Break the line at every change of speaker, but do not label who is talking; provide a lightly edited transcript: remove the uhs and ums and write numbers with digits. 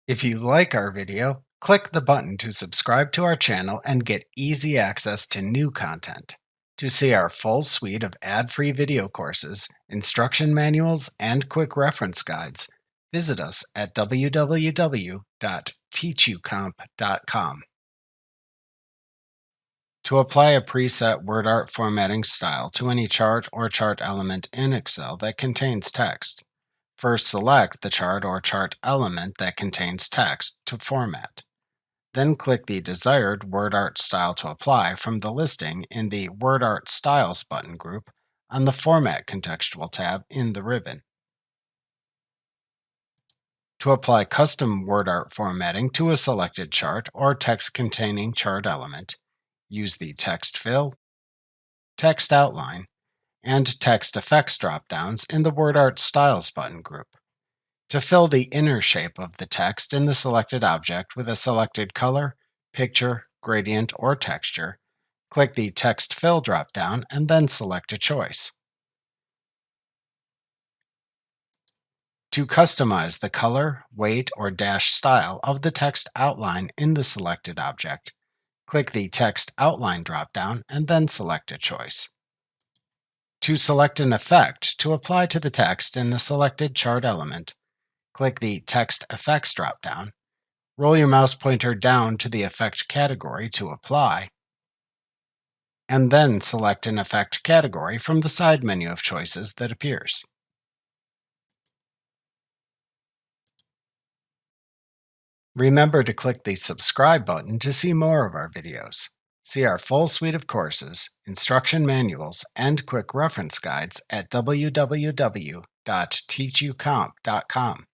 If you like our video, click the button to subscribe to our channel and get easy access to new content. To see our full suite of ad-free video courses, instruction manuals, and quick reference guides, visit us at www.teachucomp.com. To apply a preset WordArt formatting style to any chart or chart element in Excel that contains text, first select the chart or chart element that contains text to format. Then click the desired WordArt style to apply from the listing in the WordArt Styles button group on the Format Contextual tab in the ribbon. To apply custom WordArt formatting to a selected chart or text-containing chart element, use the Text Fill, Text Outline, and Text Effects drop-downs in the WordArt Styles button group. To fill the inner shape of the text in the selected object with a selected color, picture, gradient, or texture, click the Text Fill drop-down and then select a choice. To customize the color, weight, or dash style of the text outline in the selected object, click the Text Outline drop-down and then select a choice. To select an effect to apply to the text in the selected chart element, click the Text Effects drop-down, roll your mouse pointer down to the effect category to apply, and then select an effect category from the side menu of choices that appears. Remember to click the subscribe button to see more of our videos. See our full suite of courses, instruction manuals, and quick reference guides at www.teachucomp.com.